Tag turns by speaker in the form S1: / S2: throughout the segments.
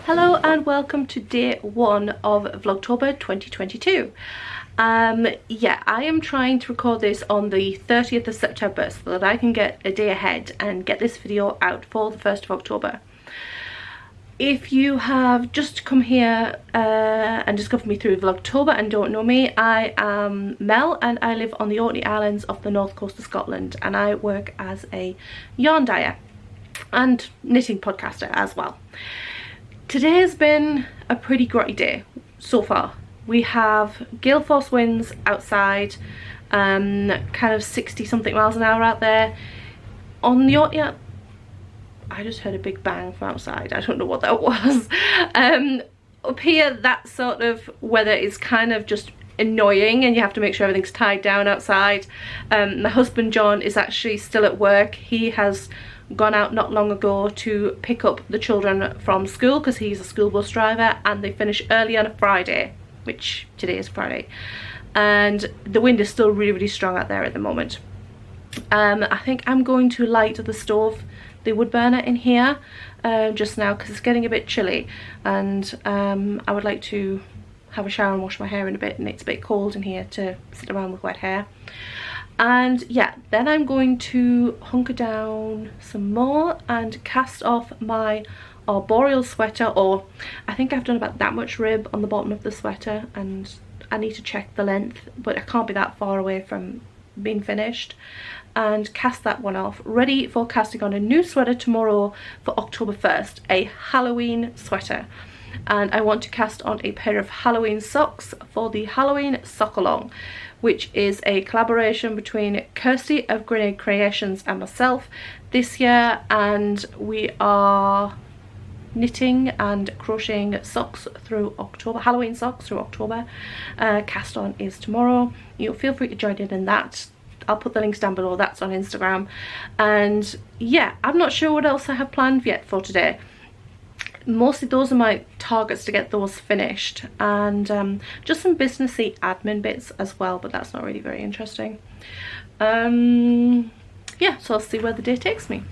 S1: Hello and welcome to day 1 of Vlogtober 2022. Yeah, I am trying to record this on the 30th of September so that I can get a day ahead and get this video out for the 1st of October. If you have just come here and discovered me through Vlogtober and don't know me, I am Mel and I live on the Orkney Islands off the north coast of Scotland, and I work as a yarn dyer and knitting podcaster as well. Today has been a pretty grotty day so far. We have gale force winds outside, kind of 60 something miles an hour out there. On the Orkney, I just heard a big bang from outside. I don't know what that was. Up here, that sort of weather is kind of just annoying and you have to make sure everything's tied down outside. My husband John is actually still at work. He has gone out not long ago to pick up the children from school because he's a school bus driver, and they finish early on a Friday, which today is Friday, and the wind is still really strong out there at the moment. I think I'm going to light the stove, the wood burner in here just now because it's getting a bit chilly, and I would like to have a shower and wash my hair in a bit, and it's a bit cold in here to sit around with wet hair. And yeah, then I'm going to hunker down some more and cast off my arboreal sweater, or I think I've done about that much rib on the bottom of the sweater, and I need to check the length, but I can't be that far away from being finished, and cast that one off, ready for casting on a new sweater tomorrow for October 1st, a Halloween sweater. And I want to cast on a pair of Halloween socks for the Halloween Sockalong, which is a collaboration between Kirsty of Grenade Creations and myself this year, and we are knitting and crocheting socks through October, Halloween socks through October. Cast on is tomorrow. You feel free to join in that. I'll put the links down below. That's on Instagram. And yeah, I'm not sure what else I have planned yet for today. Mostly those are my targets to get those finished, and just some businessy admin bits as well, but that's not really very interesting. Yeah, so I'll see where the day takes me.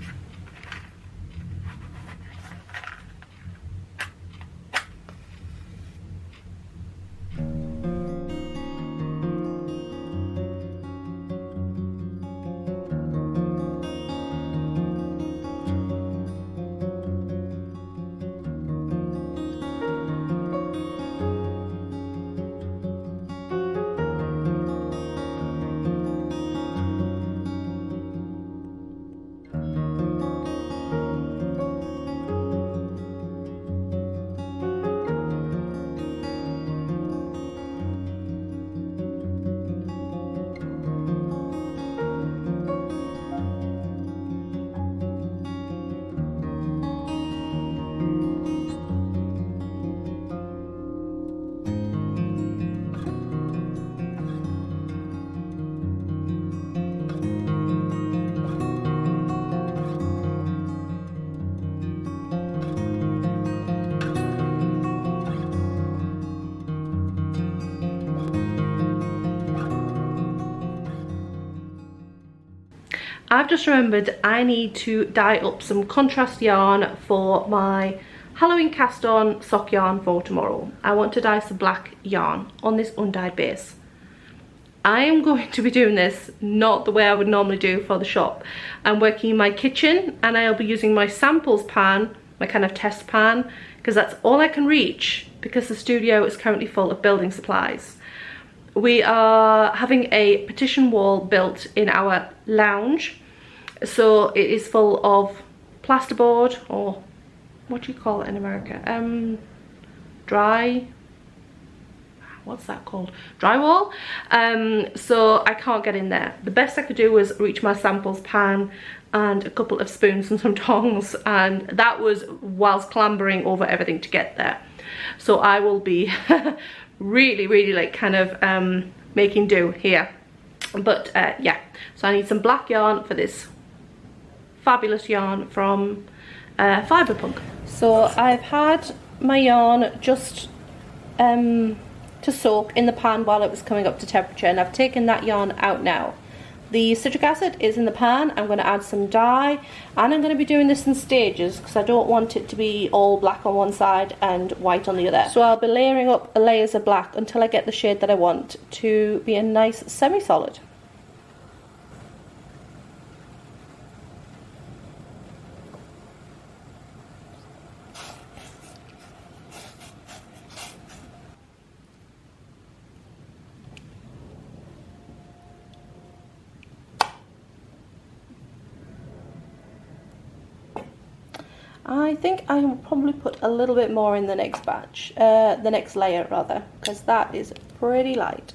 S1: I've just remembered I need to dye up some contrast yarn for my Halloween cast on sock yarn for tomorrow. I want to dye some black yarn on this undyed base. I am going to be doing this not the way I would normally do for the shop. I'm working in my kitchen and I'll be using my samples pan, my kind of test pan, because that's all I can reach because the studio is currently full of building supplies. We are having a partition wall built in our lounge, so it is full of plasterboard, or what do you call it in America? What's that called? Drywall. So I can't get in there. The best I could do was reach my samples pan and a couple of spoons and some tongs, and that was whilst clambering over everything to get there. So I will be really like kind of making do here, but yeah, so I need some black yarn for this fabulous yarn from Fiberpunk. So I've had my yarn just to soak in the pan while it was coming up to temperature, and I've taken that yarn out now. The citric acid is in the pan. I'm going to add some dye, and I'm going to be doing this in stages because I don't want it to be all black on one side and white on the other. So I'll be layering up layers of black until I get the shade that I want to be a nice semi-solid. I think I will probably put a little bit more in the next batch, the next layer rather, because that is pretty light.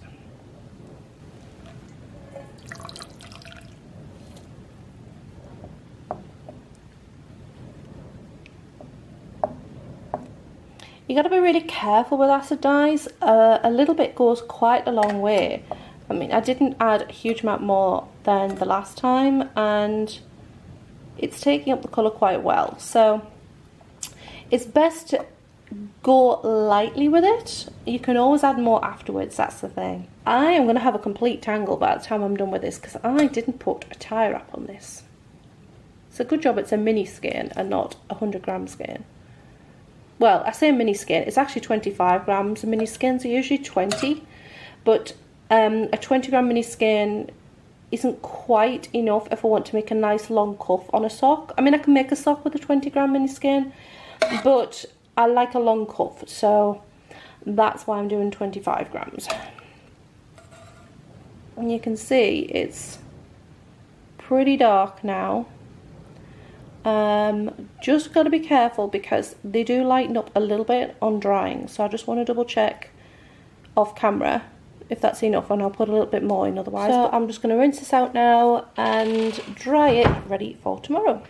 S1: You got to be really careful with acid dyes. A little bit goes quite a long way. I mean, I didn't add a huge amount more than the last time, and it's taking up the colour quite well, so it's best to go lightly with it. You can always add more afterwards, that's the thing. I am going to have a complete tangle by the time I'm done with this because I didn't put a tie wrap on this. It's a good job it's a mini skein and not a 100 gram skein. Well, I say mini skein, it's actually 25 grams. Mini skeins are usually 20, but a 20 gram mini skein isn't quite enough if I want to make a nice long cuff on a sock. I mean, I can make a sock with a 20 gram mini skein, but I like a long cuff, so that's why I'm doing 25 grams. And you can see it's pretty dark now. Just got to be careful because they do lighten up a little bit on drying, so I just want to double check off camera if that's enough, and I'll put a little bit more in otherwise. So I'm just going to rinse this out now and dry it ready for tomorrow.